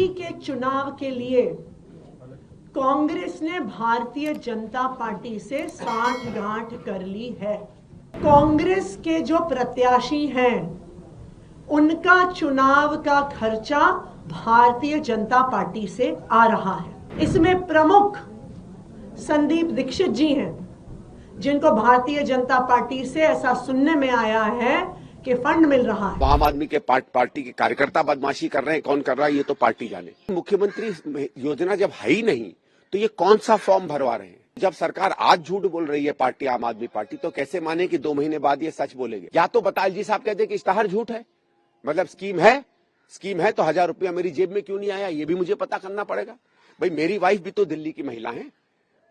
दिल्ली के चुनाव के लिए कांग्रेस ने भारतीय जनता पार्टी से सांठगांठ कर ली है। कांग्रेस के जो प्रत्याशी हैं उनका चुनाव का खर्चा भारतीय जनता पार्टी से आ रहा है। इसमें प्रमुख संदीप दीक्षित जी हैं, जिनको भारतीय जनता पार्टी से ऐसा सुनने में आया है कि फंड मिल रहा है। आम आदमी के पार्टी के कार्यकर्ता बदमाशी कर रहे हैं, कौन कर रहा है ये तो पार्टी जाने। मुख्यमंत्री योजना जब है ही नहीं तो ये कौन सा फॉर्म भरवा रहे हैं। जब सरकार आज झूठ बोल रही है पार्टी आम आदमी पार्टी, तो कैसे माने कि 2 महीने बाद ये सच बोलेंगे। या तो बताएं जी साहब कहते कि इश्तहार झूठ है, मतलब स्कीम है तो 1000 रुपया मेरी जेब में क्यों नहीं आया, ये भी मुझे पता करना पड़ेगा। भाई मेरी वाइफ भी तो दिल्ली की महिला है,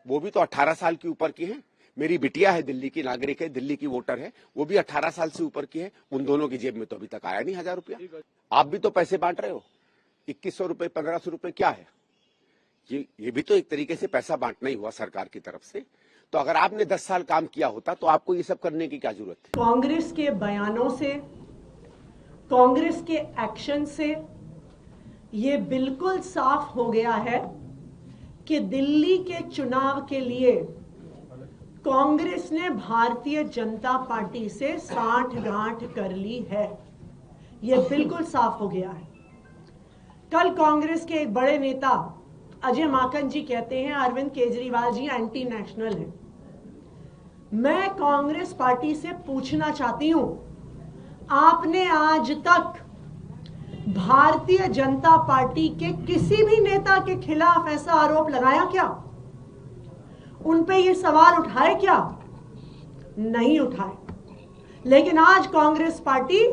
वो भी तो 18 साल के ऊपर की है। मेरी बिटिया है, दिल्ली की नागरिक है, दिल्ली की वोटर है, वो भी 18 साल से ऊपर की है। उन दोनों की जेब में तो अभी तक आया नहीं 1000 रुपया। आप भी तो पैसे बांट रहे हो, 2100 रुपए 1500 रुपए क्या है ये भी तो एक तरीके से पैसा बांटना ही हुआ सरकार की तरफ से। तो अगर आपने 10 साल काम किया होता तो आपको ये सब करने की क्या जरूरत थी। कांग्रेस के बयानों से, कांग्रेस के एक्शन से ये बिल्कुल साफ हो गया है कि दिल्ली के चुनाव के लिए कांग्रेस ने भारतीय जनता पार्टी से सांठगांठ कर ली है। यह बिल्कुल साफ हो गया है। कल कांग्रेस के एक बड़े नेता अजय माकन जी कहते हैं अरविंद केजरीवाल जी एंटी नेशनल हैं। मैं कांग्रेस पार्टी से पूछना चाहती हूं, आपने आज तक भारतीय जनता पार्टी के किसी भी नेता के खिलाफ ऐसा आरोप लगाया क्या? उन पे ये सवाल उठाए क्या? नहीं उठाए। लेकिन आज कांग्रेस पार्टी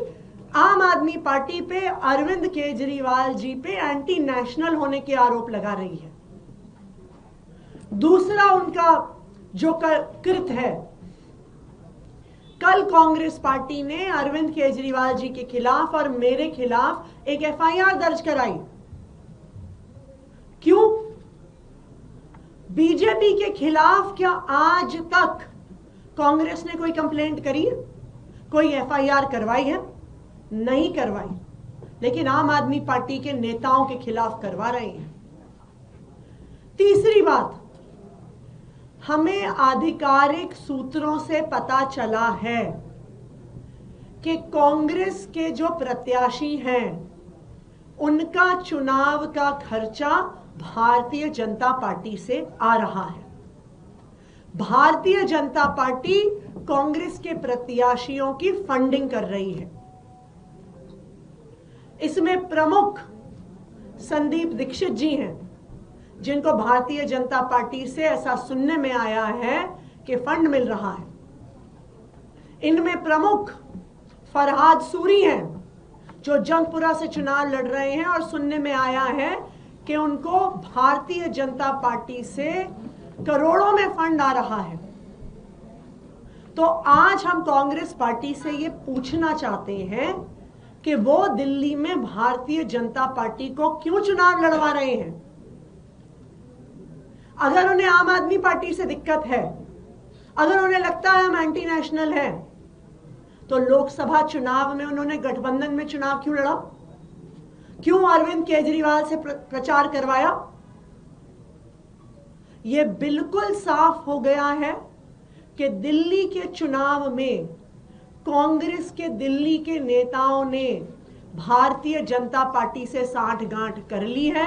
आम आदमी पार्टी पे, अरविंद केजरीवाल जी पे एंटी नेशनल होने के आरोप लगा रही है। दूसरा उनका जो कृत है, कल कांग्रेस पार्टी ने अरविंद केजरीवाल जी के खिलाफ और मेरे खिलाफ एक एफआईआर दर्ज कराई। क्यों? बीजेपी के खिलाफ क्या आज तक कांग्रेस ने कोई कंप्लेंट करी है, कोई एफआईआर करवाई है? नहीं करवाई। लेकिन आम आदमी पार्टी के नेताओं के खिलाफ करवा रहे हैं। तीसरी बात, हमें आधिकारिक सूत्रों से पता चला है कि कांग्रेस के जो प्रत्याशी हैं उनका चुनाव का खर्चा भारतीय जनता पार्टी से आ रहा है। भारतीय जनता पार्टी कांग्रेस के प्रत्याशियों की फंडिंग कर रही है। इसमें प्रमुख संदीप दीक्षित जी हैं, जिनको भारतीय जनता पार्टी से ऐसा सुनने में आया है कि फंड मिल रहा है। इनमें प्रमुख फरहाद सूरी हैं, जो जंगपुरा से चुनाव लड़ रहे हैं और सुनने में आया है कि उनको भारतीय जनता पार्टी से करोड़ों में फंड आ रहा है। तो आज हम कांग्रेस पार्टी से ये पूछना चाहते हैं कि वो दिल्ली में भारतीय जनता पार्टी को क्यों चुनाव लड़वा रहे हैं। अगर उन्हें आम आदमी पार्टी से दिक्कत है, अगर उन्हें लगता है हम एंटी नेशनल हैं, तो लोकसभा चुनाव में उन्होंने गठबंधन में चुनाव क्यों लड़ा? क्यों अरविंद केजरीवाल से प्रचार करवाया? यह बिल्कुल साफ हो गया है कि दिल्ली के चुनाव में कांग्रेस के दिल्ली के नेताओं ने भारतीय जनता पार्टी से सांठगांठ कर ली है।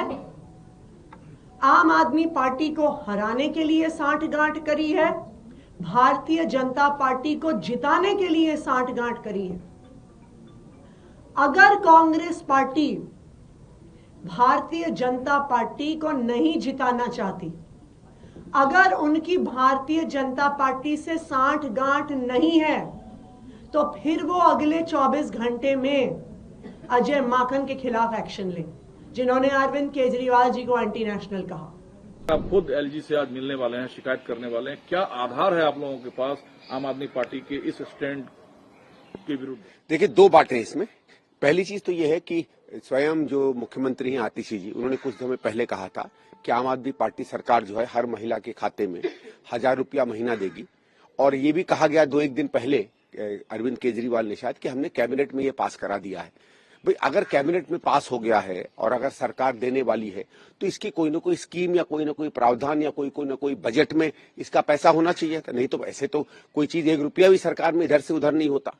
आम आदमी पार्टी को हराने के लिए सांठगांठ करी है, भारतीय जनता पार्टी को जिताने के लिए सांठगांठ करी है। अगर कांग्रेस पार्टी भारतीय जनता पार्टी को नहीं जिताना चाहती, अगर उनकी भारतीय जनता पार्टी से सांठगांठ नहीं है, तो फिर वो अगले 24 घंटे में अजय माकन के खिलाफ एक्शन लें, जिन्होंने अरविंद केजरीवाल जी को एंटी नेशनल कहा। आप खुद एलजी से आज मिलने वाले हैं, शिकायत करने वाले हैं, क्या आधार है आप लोगों के पास आम आदमी पार्टी के इस स्टैंड के विरुद्ध? देखिए, 2 बातें हैं इसमें। पहली चीज तो यह है कि स्वयं जो मुख्यमंत्री हैं आतिशी जी, उन्होंने कुछ समय पहले कहा था कि आम आदमी पार्टी सरकार जो है हर महिला के खाते में 1000 रुपया महीना देगी। और ये भी कहा गया 2-1 दिन पहले अरविंद केजरीवाल ने शायद कि हमने कैबिनेट में ये पास करा दिया है। भाई अगर कैबिनेट में पास हो गया है और अगर सरकार देने वाली है तो इसकी कोई ना कोई स्कीम या कोई ना कोई प्रावधान या कोई ना कोई बजट में इसका पैसा होना चाहिए था। नहीं तो ऐसे तो कोई चीज 1 रुपया भी सरकार में इधर से उधर नहीं होता।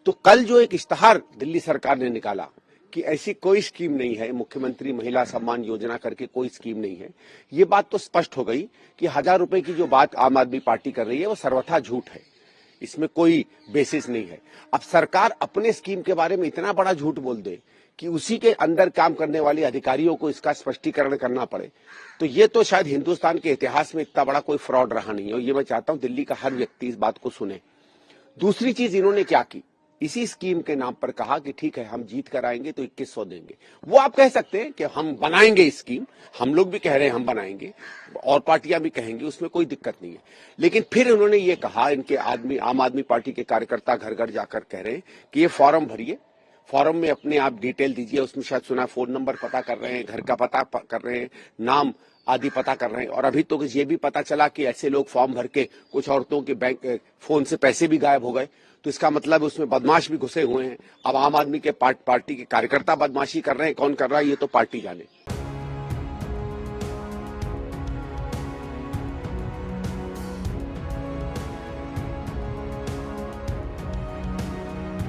तो कल जो एक इश्तहार दिल्ली सरकार ने निकाला कि ऐसी कोई स्कीम नहीं है, मुख्यमंत्री महिला सम्मान योजना करके कोई स्कीम नहीं है, ये बात तो स्पष्ट हो गई कि 1000 रुपए की जो बात आम आदमी पार्टी कर रही है वो सर्वथा झूठ है, इसमें कोई बेसिस नहीं है। अब सरकार अपने स्कीम के बारे में इतना बड़ा झूठ बोल दे कि उसी के अंदर काम करने वाले अधिकारियों को इसका स्पष्टीकरण करना पड़े, तो ये तो शायद हिंदुस्तान के इतिहास में इतना बड़ा कोई फ्रॉड रहा नहीं है। और ये मैं चाहता हूं दिल्ली का हर व्यक्ति इस बात को सुने। दूसरी चीज इन्होंने क्या की, इसी स्कीम के नाम पर कहा कि ठीक है हम जीत कर आएंगे तो 2100 देंगे। वो आप कह सकते हैं कि हम बनाएंगे स्कीम, हम लोग भी कह रहे हैं हम बनाएंगे और पार्टियां भी कहेंगी, उसमें कोई दिक्कत नहीं है। लेकिन फिर उन्होंने ये कहा, इनके आम आदमी पार्टी के कार्यकर्ता घर घर जाकर कह रहे हैं कि ये फॉर्म भरिए, फॉर्म में अपने आप डिटेल दीजिए। उसमें शायद सुना फोन नंबर पता कर रहे हैं, घर का पता कर रहे हैं, नाम आदि पता कर रहे हैं। और अभी तो ये भी पता चला कि ऐसे लोग फॉर्म भर के कुछ औरतों के बैंक फोन से पैसे भी गायब हो गए, तो इसका मतलब उसमें बदमाश भी घुसे हुए हैं। अब आम आदमी के पार्टी के कार्यकर्ता बदमाशी कर रहे हैं, कौन कर रहा है ये तो पार्टी जाने।